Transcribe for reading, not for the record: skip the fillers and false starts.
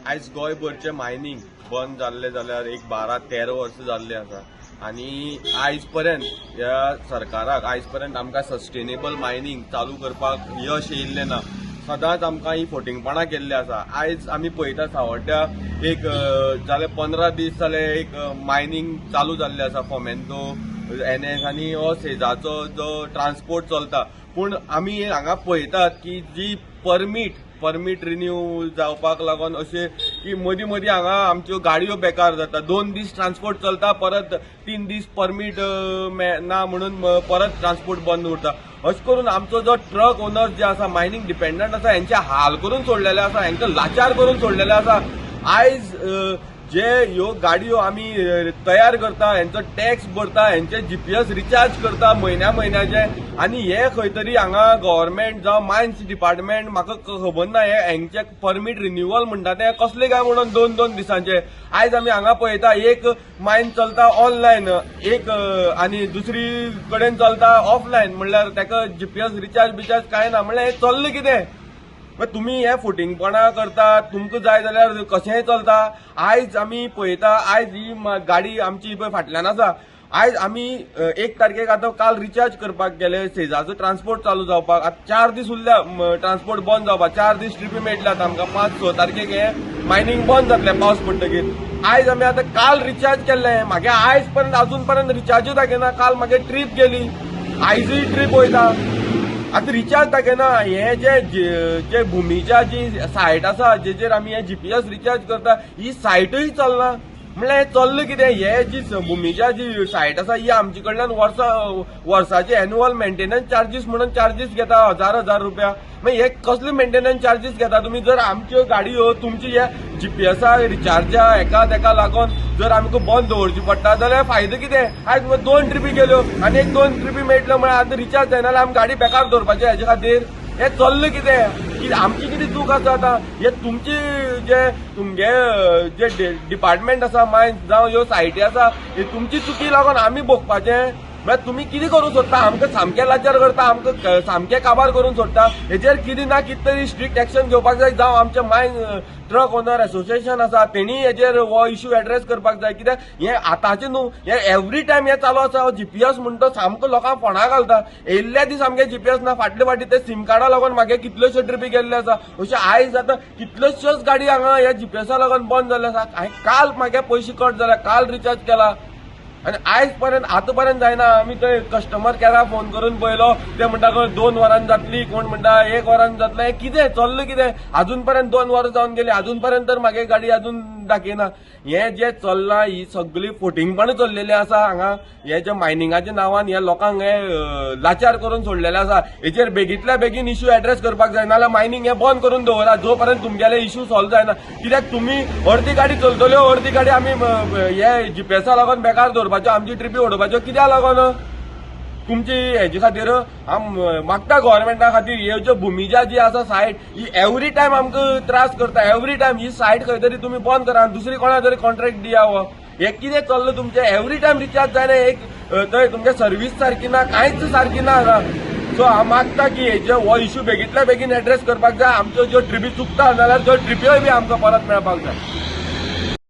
आयज गोंयभरचे मायनिंग बंद जाल्ले जाल्यार एक 12-13 वर्सां जाल्ली आसा आनी आयज पर्यंत ह्या सरकाराक आयज पर्यंत आमकां सस्टेनेबल मायनिंग चालू करपाक यश येयल्लें ना। सदांच आमकां ही फोटिंगपणां केल्ली आसा। आयज आमी पळयता सांवड्ड्या एक जाले 15 दीस जाले एक मायनिंग चालू जाल्लें आसा फोमेंतो NS आनी हो सेजाचो जो ट्रान्सपोर्ट चलता, पूण आमी हांगा पळयतात की जी परमीट रिन्यू जावपाक लागून अशें की मदीं मदीं हांगा आमच्यो गाडयो बेकार जाता। 2 दीस ट्रान्सपोर्ट चलता, परत 3 दीस परमीट ना म्हणून परत ट्रान्सपोर्ट बंद उरता। अशें करून आमचो जो ट्रक ओनर्स जे आसा, मायनिंग डिपेंडंट आसा, हेंचे हाल करून सोडलेले आसा, हेंकां लाचार करून सोडलेले आसा। आयज जे ह्यो गाडयो आमी तयार करता, हेंचो टॅक्स भरता, हेंचे GPS रिचार्ज करता म्हयन्याचे, आनी हे खंय तरी हांगा गव्हर्नमेंट जावं मायन्स डिपार्टमेंट म्हाका खबर ना हेंचे परमीट रिन्युअल म्हणटा ते कसले काय म्हणून 2-2 दिसांचे। आयज आमी हांगा पळयता एक मायन चलता ऑनलायन, एक आनी दुसरी कडेन चलता ऑफलायन, म्हणल्यार ताका GPS रिचार्ज काय ना। म्हणल्यार हे चल्लें कितें? तुम्ही हे फुटिंगपणां करता, तुमकां जाय जाल्यार कशेंय चलता। आयज आमी पळयता, आयज ही गाडी आमची पळय फाटल्यान आसा, आयज आमी 1 तारखेक आतां काल रिचार्ज करपाक गेले, सेजाचो ट्रान्सपोर्ट चालू जावपाक आतां 4 दीस उरल्या ट्रान्सपोर्ट बंद जावपाक। 4 दीस ट्रिपी मेळटल्यात आमकां। 5-6 तारखेक हे मायनिंग बंद जातलें पावस पडटकीर। आयज आमी आतां काल रिचार्ज केल्लें, म्हागे आयज पर्यंत अजून पर्यंत रिचार्जूच दाखयना। काल म्हागे ट्रीप गेली, आयजूय ट्रीप वयता, आता रिचार्ज दाखयना। हे जे भुमीच्या जी सायट आसा, जेचेर आमी हे GPS रिचार्ज करता, ही सायटूय चलना। म्हणल्यार हे चल्लें कितें? हे जी भुमीच्या जी सायट आसा, ही आमचे कडल्यान वर्साचे एन्युअल मेंटेनन्स चार्जीस म्हणून चार्जीस घेता 1000 रुपया। मागीर हे कसले मेंटेनन्स चार्जीस घेता तुमी? जर आमच्यो गाडयो तुमची हे GPS रिचार्जा तेका लागून जर आमकां बंद दवरची पडटा जाल्यार फायदो कितें? आयज 2 ट्रिपी गेल्यो आनी एक 2 ट्रिपी मेळटल्यो, म्हळ्यार आतां रिचार्ज जायना जाल्यार आमी गाडी बेकार दवरपाचें हेजे खातीर? हे चल्लें कितें? आमची कितें चूक आसा आतां? हे तुमची तुमगे जे डिपार्टमेंट आसा, मायन्स जावं ह्यो सायटी आसा, हे तुमची चुकी लागून आमी भोगपाचें? म्हळ्यार तुमी कितें करूंक सोदता? आमकां सामकें लाचार करता, आमकां सामकें काबार करून सोडटा। हेजेर कितें ना कितें तरी स्ट्रिक्ट एक्शन घेवपाक जाय। जावं आमचें मायन ट्रक ओनर असोसिएशन आसा, तेणी हेजेर हो इश्यू एड्रेस करपाक जाय। कित्याक हे आतांचें न्हू, हे एवरी टायम हे चालू आसा। GPS म्हणटा सामको लोकांक फोंडा घालता। येयल्ल्या दीस आमगे GPS ना, फाटले फाटी ते सिम कार्डा लागून म्हागे कितल्योश्यो ट्रिपी गेल्ले आसा। अशें आयज आतां कितल्योश्योच गाडी हांगा ह्या GPS लागून बंद जाल्ले आसा। हांवें काल म्हागे पयशे कट जाल्या, काल रिचार्ज केला आनी आयज पर्यंत आतां पर्यंत जायना। आमी थंय कस्टमर केराक फोन करून पळयलो, ते म्हणटा 2 वरांनी जातली, कोण म्हणटा 1 वरान जातलें। हें कितें चल्लें कितें? अजून पर्यंत 2 वरां जावन गेली, अजून पर्यंत तर म्हागे गाडी अजून दाखयना। हें जें चल्लां, ही सगळी फोटिंगपणां चल्लेली आसा हांगा। हे जे मायनिंगाच्या नांवान हे लोकांक हे लाचार करून सोडलेले आसा। हेचेर बेगींतल्या बेगीन इश्यू एड्रेस करपाक जाय, नाल्यार मायनिंग हे बंद करून दवरा जो पर्यंत तुमगेले इश्यू सॉल्व जायना। कित्याक तुमी अर्दी गाडी चलतल्यो, अर्दी गाडी आमी हे GPS लागून बेकार दवरपाच्यो, आमची ट्रिपी ओडपाच्यो कित्याक लागून? तुमची हेजे खातीर हांव मागता गव्हर्नमेंटा खातीर, ह्यो ज्यो भुमीच्या जी आसा सायट, ही एवरी टायम आमकां त्रास करता। एवरी टायम ही सायट खंय तरी तुमी बंद करा, दुसरी कोणा तरी कॉन्ट्रॅक्ट दिया। हे कितें चल्लें तुमचें? एवरी टायम रिचार्ज जायना, एक थंय तुमगे सर्वीस सारकी ना, कांयच सारकी ना हांगा। सो हांव मागता की हेजे हो इश्यू बेगींतल्या बेगीन एड्रेस करपाक जाय। आमच्यो ज्यो ट्रिपी चुकता जाल्यार त्यो ट्रिप्योय बी आमकां परत मेळपाक जाय।